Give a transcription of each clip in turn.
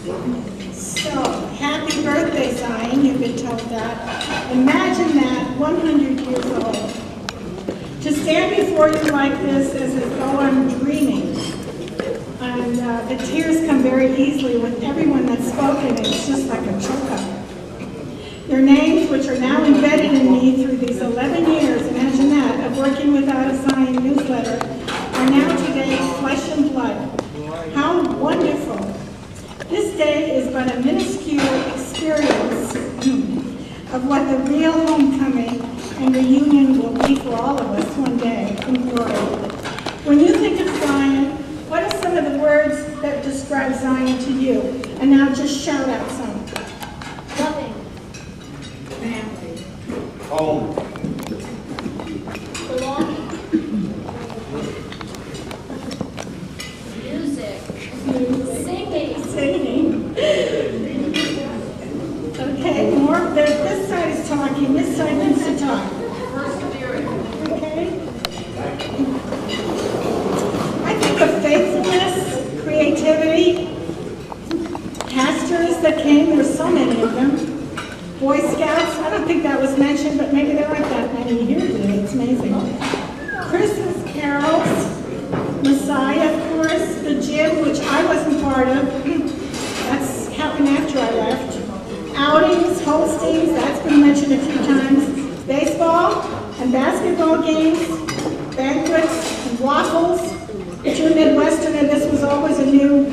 So, happy birthday, Zion, you've been told that. Imagine that, 100 years old. To stand before you like this is as though I'm dreaming. And the tears come very easily with everyone that's spoken. It's just like a choke-up. Your names, which are now embedded in me through these 11 years, imagine that, of working without a Zion newsletter, are now today flesh and blood. How wonderful. This day is but a minuscule experience of what the real homecoming and reunion will be for all of us one day in glory. When you think of Zion, what are some of the words that describe Zion to you? And now just shout out some. Loving. Family. Home. Belonging. Music. Singing. Singing. Okay, more. This side is talking. This side needs to talk. Persevering. Okay. I think of faithfulness, creativity, pastors that came. There's so many of them. Boy Scouts. I don't think that was mentioned, but maybe there aren't that many here today. It's amazing. Christmas carols. Messiah, of course, the gym, which I wasn't part of. That's happened after I left. Outings, hostings, that's been mentioned a few times. Baseball and basketball games, banquets and waffles. If you're a Midwesterner, this was always a new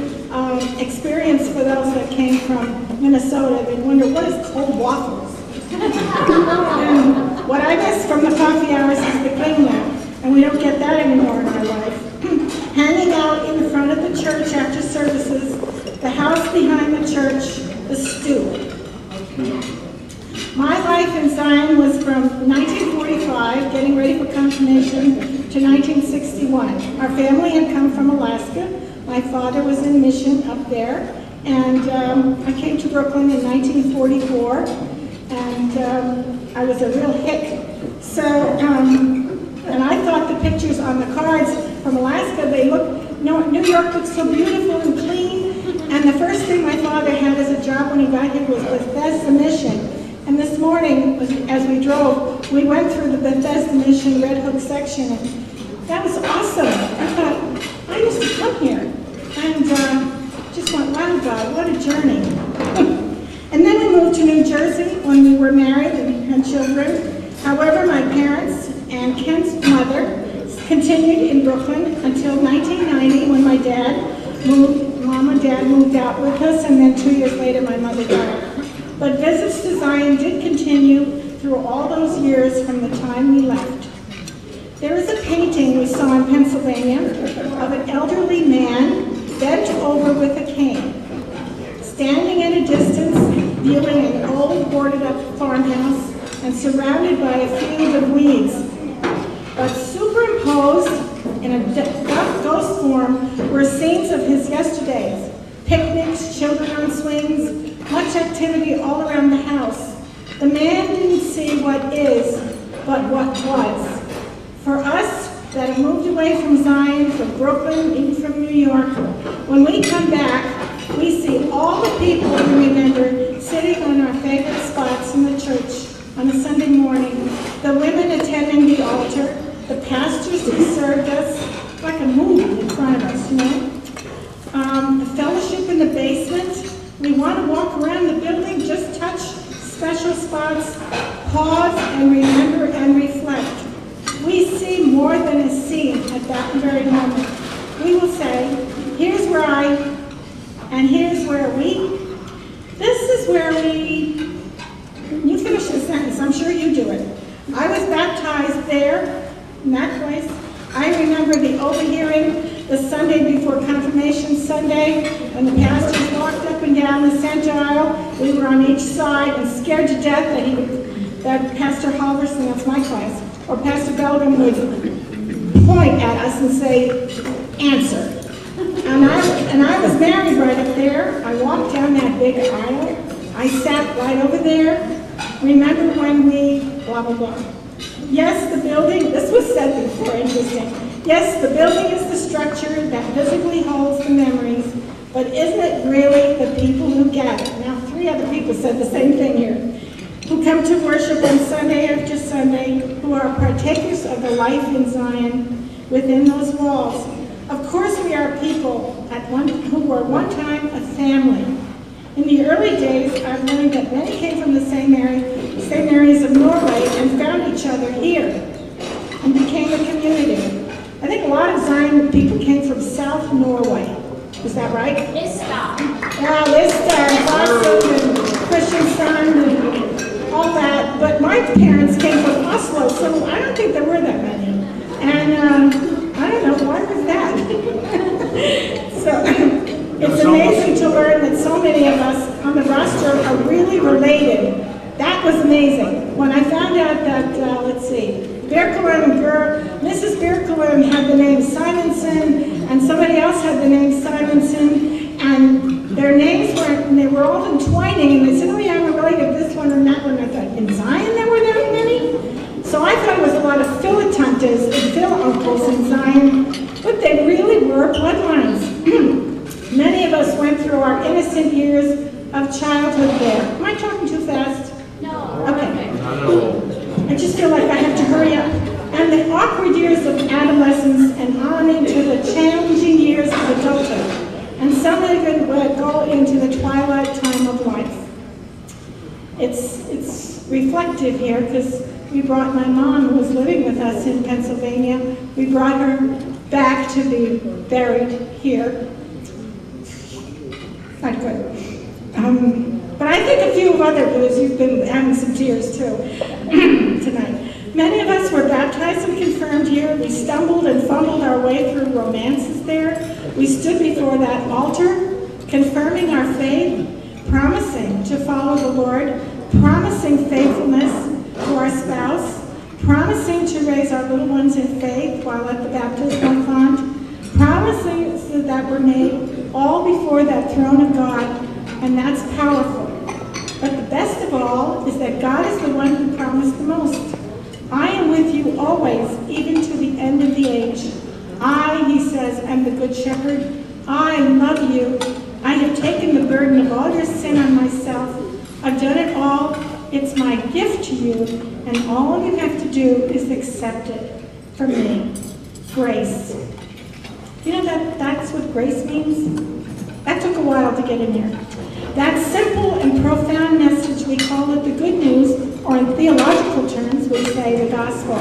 experience for those that came from Minnesota. They'd wonder, what is cold waffles? And what I miss from the coffee hours is the cling wrap, and we don't get that anymore in our life. Hanging out in front of the church after services, the house behind the church, the stew. My life in Zion was from 1945, getting ready for confirmation, to 1961. Our family had come from Alaska. My father was in mission up there, and I came to Brooklyn in 1944, and I was a real hick. So, and I thought the pictures on the cards from Alaska, they look, New York looks so beautiful and clean. And the first thing my father had as a job when he got here was Bethesda Mission. And this morning, as we drove, we went through the Bethesda Mission Red Hook section. And that was awesome. I thought, I used to come here. And just went, wow, God, what a journey. And then we moved to New Jersey when we were married and had children. However, my parents and Kent's mother continued in Brooklyn until 1990 when my mom and dad moved out with us, and then 2 years later my mother died. But visits to Zion did continue through all those years from the time we left. There is a painting we saw in Pennsylvania of an elderly man bent over with a cane, standing at a distance, viewing an old boarded up farmhouse and surrounded by a field of weeds. But superimposed in a dark ghost form were scenes of his yesterdays, picnics, children on swings, much activity all around the house. The man didn't see what is, but what was. For us that have moved away from Zion, from Brooklyn, even from New York, when we come back, we see all the people we remember sitting on our favorite spots in the church on a Sunday morning, the women attending the altar, the pastors who served us, like a movie in front of us, you know. The fellowship in the basement. We want to walk around the building, just touch special spots, pause and remember and reflect. We see more than is seen at that very moment. We will say, here's where I, and here's where we. This is where we, you finish the sentence, I'm sure you do it. I was baptized there, in that place. I remember the overhearing the Sunday before Confirmation Sunday, when the pastors walked up and down the center aisle. We were on each side and scared to death that Pastor Halverson, that's my class, or Pastor Belgium would point at us and say, answer. And I was married right up there. I walked down that big aisle. I sat right over there. Remember when we, blah, blah, blah. Yes, the building, this was said before, interesting. Yes, the building is the structure that physically holds the memories, But isn't it really the people who gather? Now, 3 other people said the same thing here. Who come to worship on Sunday after Sunday, who are partakers of the life in Zion within those walls. Of course, we are people who were one time a family. In the early days, I've learned that many came from the same areas of Norway and found each other here and became a community. I think a lot of Zion people came from South Norway. Is that right? Lista. Yeah, Lista and Vassum and Kristiansand and all that. But my parents came from Oslo, so I don't think there were that many. And I don't know, why was that? So it's amazing to learn that so many of us on the roster are really related. That was amazing. When I found out that, let's see, Mrs. Birkelund had the name Simonson, and somebody else had the name Simonson, and their names they were all entwining, and they said, oh yeah, I'm related to this one and that one. I thought, in Zion there were that many? So I thought it was a lot of Philatuntas and Philuncles in Zion, but they really were bloodlines. Many of us went through our innocent years of childhood there. Am I talking too fast? No. Okay. I just feel like I have to hurry up. And the awkward years of adolescence and on into the challenging years of adulthood. And some even would go into the twilight time of life. It's reflective here because we brought my mom, who was living with us in Pennsylvania, we brought her back to be buried here. Not good. But I think a few of other blues, you've been having some tears too tonight. Many of us were baptized and confirmed here. We stumbled and fumbled our way through romances there. We stood before that altar, confirming our faith, promising to follow the Lord, promising faithfulness to our spouse, promising to raise our little ones in faith while at the baptismal font, promising that we're made all before that throne of God, and that's powerful. But the best of all is that God is the one who promised the most. I am with you always, even to the end of the age. I, he says, am the good shepherd. I love you. I have taken the burden of all your sin on myself. I've done it all. It's my gift to you, and all you have to do is accept it from me. Grace. You know that's what grace means? That took a while to get in here. That simple and profound message, we call it the good news, or in theological terms, we say the gospel.